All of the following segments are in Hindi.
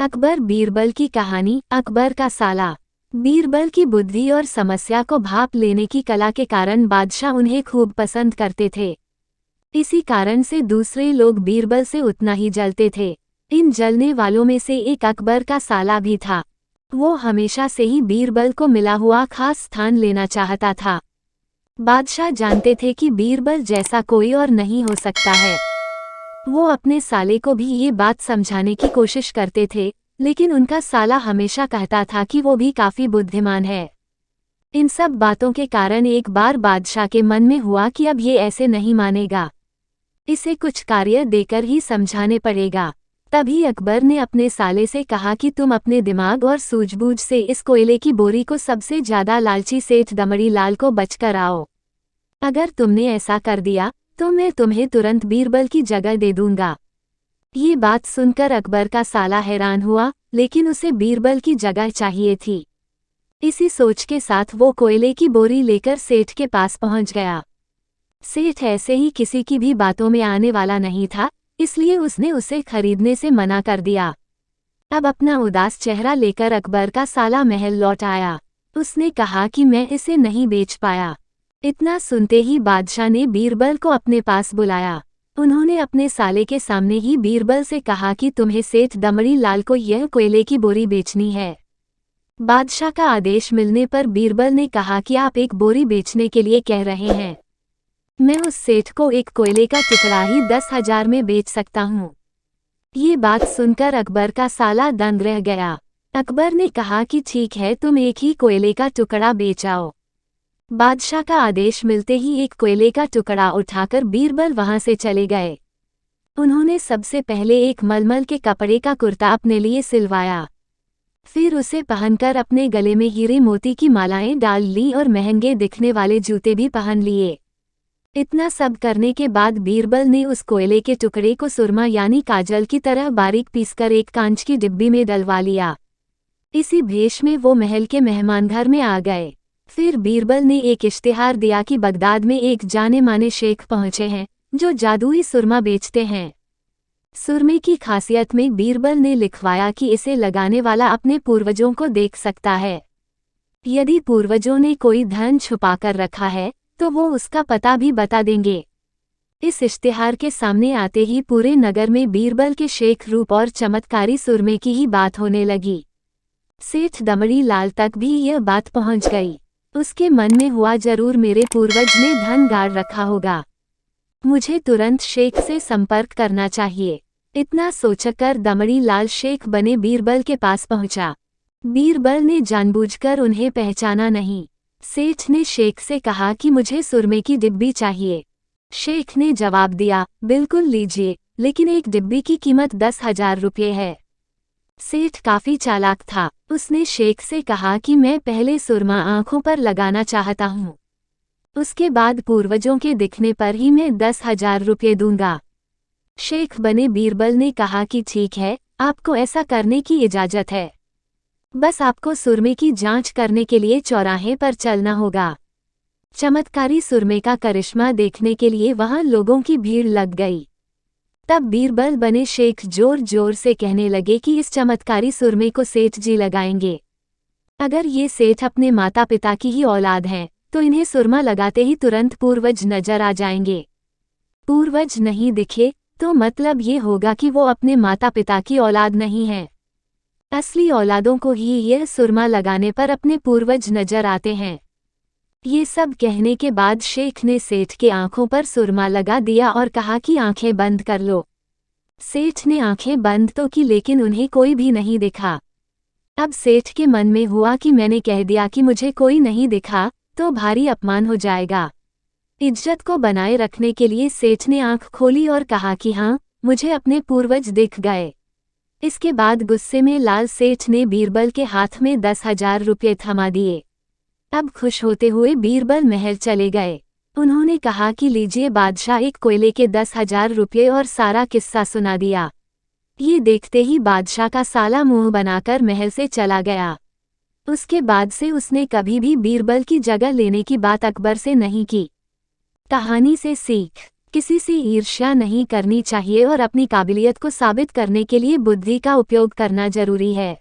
अकबर बीरबल की कहानी। अकबर का साला। बीरबल की बुद्धि और समस्या को भांप लेने की कला के कारण बादशाह उन्हें खूब पसंद करते थे। इसी कारण से दूसरे लोग बीरबल से उतना ही जलते थे। इन जलने वालों में से एक अकबर का साला भी था। वो हमेशा से ही बीरबल को मिला हुआ खास स्थान लेना चाहता था। बादशाह जानते थे कि बीरबल जैसा कोई और नहीं हो सकता है। वो अपने साले को भी ये बात समझाने की कोशिश करते थे, लेकिन उनका साला हमेशा कहता था कि वो भी काफी बुद्धिमान है। इन सब बातों के कारण एक बार बादशाह के मन में हुआ कि अब ये ऐसे नहीं मानेगा, इसे कुछ कार्य देकर ही समझाने पड़ेगा। तभी अकबर ने अपने साले से कहा कि तुम अपने दिमाग और सूझबूझ से इस कोयले की बोरी को सबसे ज्यादा लालची सेठ दमड़ी लाल को बचकर आओ। अगर तुमने ऐसा कर दिया तो मैं तुम्हें तुरंत बीरबल की जगह दे दूंगा। ये बात सुनकर अकबर का साला हैरान हुआ, लेकिन उसे बीरबल की जगह चाहिए थी। इसी सोच के साथ वो कोयले की बोरी लेकर सेठ के पास पहुंच गया। सेठ ऐसे ही किसी की भी बातों में आने वाला नहीं था, इसलिए उसने उसे खरीदने से मना कर दिया। अब अपना उदास चेहरा लेकर अकबर का साला महल लौट आया। उसने कहा कि मैं इसे नहीं बेच पाया। इतना सुनते ही बादशाह ने बीरबल को अपने पास बुलाया। उन्होंने अपने साले के सामने ही बीरबल से कहा कि तुम्हें सेठ दमड़ी लाल को यह कोयले की बोरी बेचनी है। बादशाह का आदेश मिलने पर बीरबल ने कहा कि आप एक बोरी बेचने के लिए कह रहे हैं। मैं उस सेठ को एक कोयले का टुकड़ा ही 10,000 में बेच सकता हूँ। ये बात सुनकर अकबर का साला दंग रह गया। अकबर ने कहा कि ठीक है, तुम एक ही कोयले का टुकड़ा बेच आओ। बादशाह का आदेश मिलते ही एक कोयले का टुकड़ा उठाकर बीरबल वहां से चले गए। उन्होंने सबसे पहले एक मलमल के कपड़े का कुर्ता अपने लिए सिलवाया। फिर उसे पहनकर अपने गले में हीरे मोती की मालाएं डाल ली और महंगे दिखने वाले जूते भी पहन लिए। इतना सब करने के बाद बीरबल ने उस कोयले के टुकड़े को सुरमा यानी काजल की तरह बारीक पीसकर एक कांच की डिब्बी में डलवा लिया। इसी भेष में वो महल के मेहमान घर में आ गए। फिर बीरबल ने एक इश्तिहार दिया कि बगदाद में एक जाने माने शेख पहुंचे हैं जो जादुई सुरमा बेचते हैं। सुरमे की खासियत में बीरबल ने लिखवाया कि इसे लगाने वाला अपने पूर्वजों को देख सकता है। यदि पूर्वजों ने कोई धन छुपाकर रखा है तो वो उसका पता भी बता देंगे। इस इश्तिहार के सामने आते ही पूरे नगर में बीरबल के शेख रूप और चमत्कारी सुरमे की ही बात होने लगी। सेठ दमड़ी लाल तक भी यह बात पहुंच गई। उसके मन में हुआ, जरूर मेरे पूर्वज ने धन गाड़ रखा होगा, मुझे तुरंत शेख से संपर्क करना चाहिए। इतना सोचकर दमड़ी लाल शेख बने बीरबल के पास पहुंचा। बीरबल ने जानबूझकर उन्हें पहचाना नहीं। सेठ ने शेख से कहा कि मुझे सुरमे की डिब्बी चाहिए। शेख ने जवाब दिया, बिल्कुल लीजिए, लेकिन एक डिब्बी की कीमत 10,000 रुपये है। सेठ काफी चालाक था। उसने शेख से कहा कि मैं पहले सुरमा आंखों पर लगाना चाहता हूँ, उसके बाद पूर्वजों के दिखने पर ही मैं 10,000 रुपये दूंगा। शेख बने बीरबल ने कहा कि ठीक है, आपको ऐसा करने की इजाजत है। बस आपको सुरमे की जांच करने के लिए चौराहे पर चलना होगा। चमत्कारी सुरमे का करिश्मा देखने के लिए वहां लोगों की भीड़ लग गई। तब बीरबल बने शेख जोर जोर से कहने लगे कि इस चमत्कारी सुरमे को सेठ जी लगाएंगे। अगर ये सेठ अपने माता पिता की ही औलाद हैं तो इन्हें सुरमा लगाते ही तुरंत पूर्वज नजर आ जाएंगे। पूर्वज नहीं दिखे तो मतलब ये होगा कि वो अपने माता पिता की औलाद नहीं है। असली औलादों को ही यह सुरमा लगाने पर अपने पूर्वज नजर आते हैं। ये सब कहने के बाद शेख ने सेठ के आंखों पर सुरमा लगा दिया और कहा कि आंखें बंद कर लो। सेठ ने आंखें बंद तो की, लेकिन उन्हें कोई भी नहीं दिखा। अब सेठ के मन में हुआ कि मैंने कह दिया कि मुझे कोई नहीं दिखा तो भारी अपमान हो जाएगा। इज्जत को बनाए रखने के लिए सेठ ने आंख खोली और कहा कि हाँ, मुझे अपने पूर्वज दिख गए। इसके बाद गुस्से में लाल सेठ ने बीरबल के हाथ में 10,000 रुपये थमा दिए। अब खुश होते हुए बीरबल महल चले गए। उन्होंने कहा कि लीजिए बादशाह, एक कोयले के 10,000 रुपये, और सारा किस्सा सुना दिया। ये देखते ही बादशाह का साला मुंह बनाकर महल से चला गया। उसके बाद से उसने कभी भी बीरबल की जगह लेने की बात अकबर से नहीं की। कहानी से सीख। किसी से ईर्ष्या नहीं करनी चाहिए और अपनी काबिलियत को साबित करने के लिए बुद्धि का उपयोग करना जरूरी है।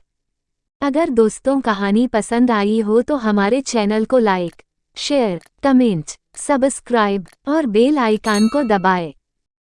अगर दोस्तों कहानी पसंद आई हो तो हमारे चैनल को लाइक, शेयर, कमेंट, सब्सक्राइब और बेल आइकन को दबाएं।